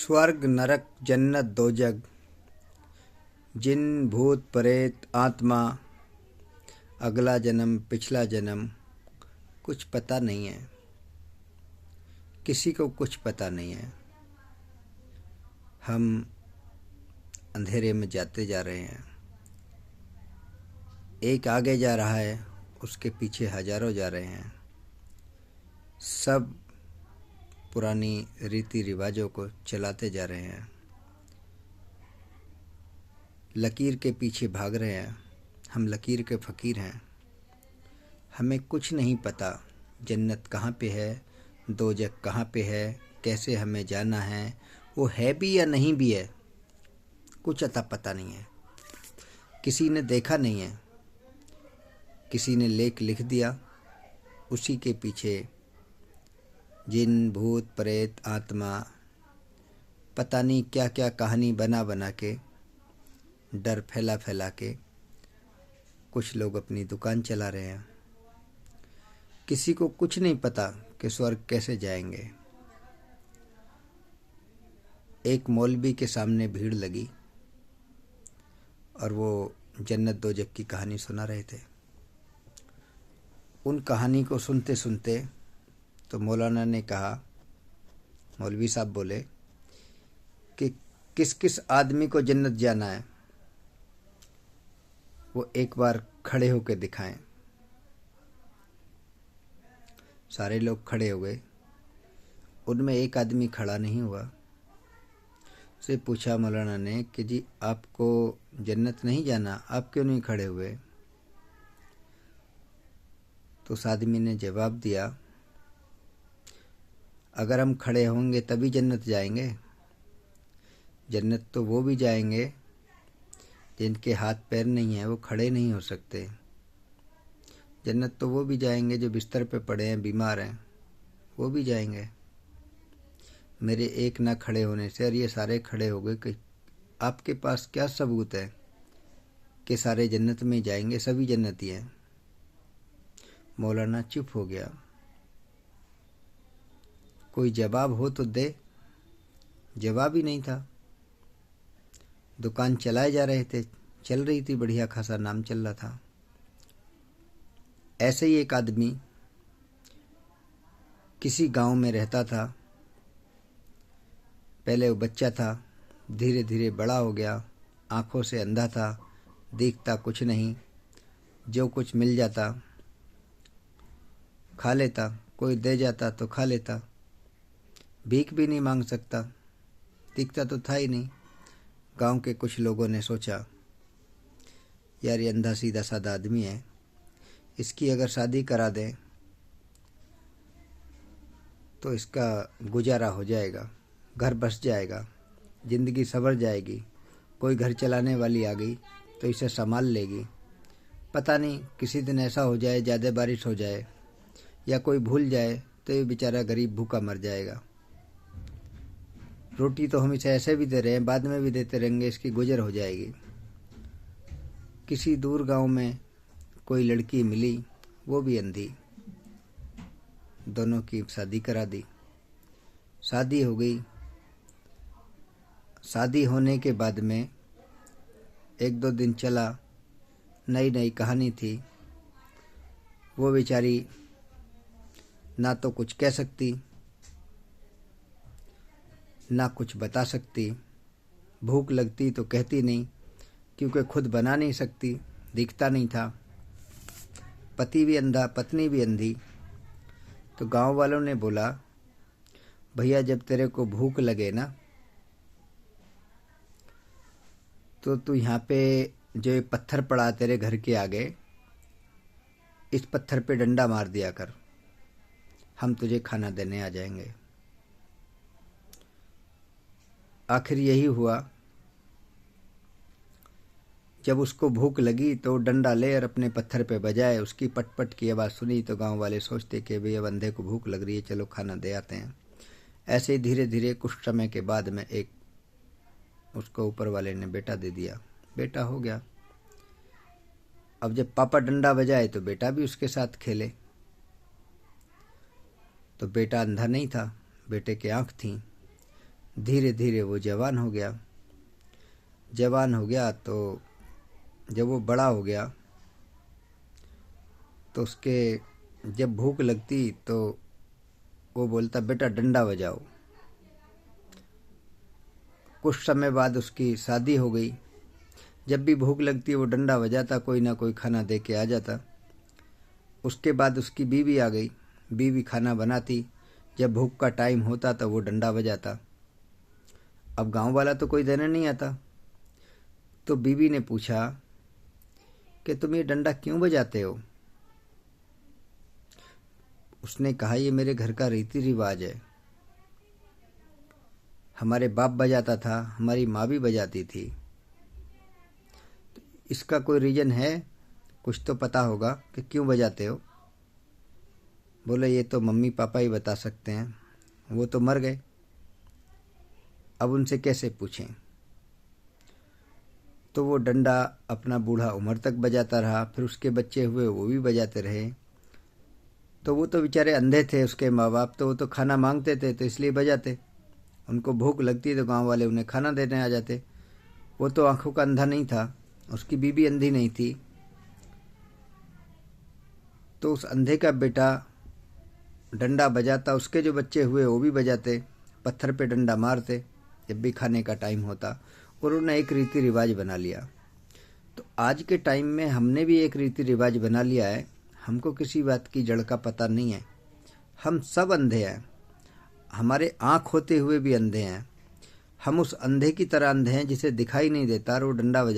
स्वर्ग नरक जन्नत दोजग, जिन भूत प्रेत आत्मा, अगला जन्म पिछला जन्म कुछ पता नहीं है। किसी को कुछ पता नहीं है। हम अंधेरे में जाते जा रहे हैं। एक आगे जा रहा है, उसके पीछे हजारों जा रहे हैं। सब पुरानी रीति रिवाजों को चलाते जा रहे हैं। लकीर के पीछे भाग रहे हैं। हम लकीर के फ़कीर हैं। हमें कुछ नहीं पता जन्नत कहाँ पे है, दोजख कहाँ पे है, कैसे हमें जाना है, वो है भी या नहीं भी है, कुछ अता पता नहीं है। किसी ने देखा नहीं है। किसी ने लेख लिख दिया, उसी के पीछे जिन भूत प्रेत आत्मा पता नहीं क्या क्या कहानी बना बना के, डर फैला फैला के कुछ लोग अपनी दुकान चला रहे हैं। किसी को कुछ नहीं पता कि स्वर्ग कैसे जाएंगे। एक मौलवी के सामने भीड़ लगी और वो जन्नत दोजख की कहानी सुना रहे थे। उन कहानी को सुनते सुनते तो मौलाना ने कहा, मौलवी साहब बोले कि किस किस आदमी को जन्नत जाना है, वो एक बार खड़े होकर दिखाएं। सारे लोग खड़े हो गए। उनमें एक आदमी खड़ा नहीं हुआ। से पूछा मौलाना ने कि जी आपको जन्नत नहीं जाना, आप क्यों नहीं खड़े हुए? तो उस आदमी ने जवाब दिया, अगर हम खड़े होंगे तभी जन्नत जाएंगे। जन्नत तो वो भी जाएंगे जिनके हाथ पैर नहीं है, वो खड़े नहीं हो सकते। जन्नत तो वो भी जाएंगे जो बिस्तर पे पड़े हैं, बीमार हैं, वो भी जाएंगे। मेरे एक ना खड़े होने से और ये सारे खड़े हो गए कि आपके पास क्या सबूत है कि सारे जन्नत में जाएंगे, सभी जन्नती हैं? मौलाना चुप हो गया। कोई जवाब हो तो दे। जवाब ही नहीं था। दुकान चलाए जा रहे थे, चल रही थी, बढ़िया खासा नाम चल रहा था। ऐसे ही एक आदमी किसी गांव में रहता था। पहले वो बच्चा था, धीरे धीरे बड़ा हो गया। आंखों से अंधा था, देखता कुछ नहीं। जो कुछ मिल जाता खा लेता, कोई दे जाता तो खा लेता। भीख भी नहीं मांग सकता, दिखता तो था ही नहीं। गांव के कुछ लोगों ने सोचा, यार ये अंधा सीधा साधा आदमी है, इसकी अगर शादी करा दें तो इसका गुजारा हो जाएगा, घर बस जाएगा, ज़िंदगी संवर जाएगी। कोई घर चलाने वाली आ गई तो इसे संभाल लेगी। पता नहीं किसी दिन ऐसा हो जाए, ज़्यादा बारिश हो जाए या कोई भूल जाए तो ये बेचारा गरीब भूखा मर जाएगा। रोटी तो हम इसे ऐसे भी दे रहे हैं, बाद में भी देते रहेंगे, इसकी गुजर हो जाएगी। किसी दूर गांव में कोई लड़की मिली, वो भी अंधी। दोनों की शादी करा दी। शादी हो गई। शादी होने के बाद में एक दो दिन चला, नई नई कहानी थी। वो बेचारी ना तो कुछ कह सकती, ना कुछ बता सकती। भूख लगती तो कहती नहीं, क्योंकि खुद बना नहीं सकती, दिखता नहीं था। पति भी अंधा, पत्नी भी अंधी। तो गांव वालों ने बोला, भैया जब तेरे को भूख लगे ना तो तू यहाँ पे जो ये पत्थर पड़ा तेरे घर के आगे, इस पत्थर पे डंडा मार दिया कर, हम तुझे खाना देने आ जाएंगे। आखिर यही हुआ। जब उसको भूख लगी तो डंडा ले और अपने पत्थर पे बजाए। उसकी पटपट की आवाज़ सुनी तो गांव वाले सोचते कि भैया बंदे को भूख लग रही है, चलो खाना दे आते हैं। ऐसे ही धीरे धीरे कुछ समय के बाद में एक उसको ऊपर वाले ने बेटा दे दिया। बेटा हो गया। अब जब पापा डंडा बजाए तो बेटा भी उसके साथ खेले। तो बेटा अंधा नहीं था, बेटे की आँख थी। धीरे धीरे वो जवान हो गया। तो जब वो बड़ा हो गया तो उसके जब भूख लगती तो वो बोलता, बेटा डंडा बजाओ। कुछ समय बाद उसकी शादी हो गई। जब भी भूख लगती वो डंडा बजाता, कोई ना कोई खाना दे के आ जाता। उसके बाद उसकी बीवी आ गई। बीवी खाना बनाती, जब भूख का टाइम होता तो वो डंडा बजाता। अब गांव वाला तो कोई देने नहीं आता। तो बीवी ने पूछा कि तुम ये डंडा क्यों बजाते हो? उसने कहा, ये मेरे घर का रीति रिवाज है। हमारे बाप बजाता था, हमारी माँ भी बजाती थी। इसका कोई रीज़न है? कुछ तो पता होगा कि क्यों बजाते हो। बोले, ये तो मम्मी पापा ही बता सकते हैं, वो तो मर गए, अब उनसे कैसे पूछें। तो वो डंडा अपना बूढ़ा उम्र तक बजाता रहा। फिर उसके बच्चे हुए, वो भी बजाते रहे। तो वो तो बेचारे अंधे थे, उसके माँ बाप, तो वो तो खाना मांगते थे तो इसलिए बजाते। उनको भूख लगती तो गांव वाले उन्हें खाना देने आ जाते। वो तो आंखों का अंधा नहीं था, उसकी बीवी अंधी नहीं थी। तो उस अंधे का बेटा डंडा बजाता, उसके जो बच्चे हुए वो भी बजाते, पत्थर पे डंडा मारते जब भी खाने का टाइम होता। और उन्होंने एक रीति रिवाज बना लिया। तो आज के टाइम में हमने भी एक रीति रिवाज बना लिया है। हमको किसी बात की जड़ का पता नहीं है। हम सब अंधे हैं, हमारे आँख होते हुए भी अंधे हैं। हम उस अंधे की तरह अंधे हैं जिसे दिखाई नहीं देता और वो डंडा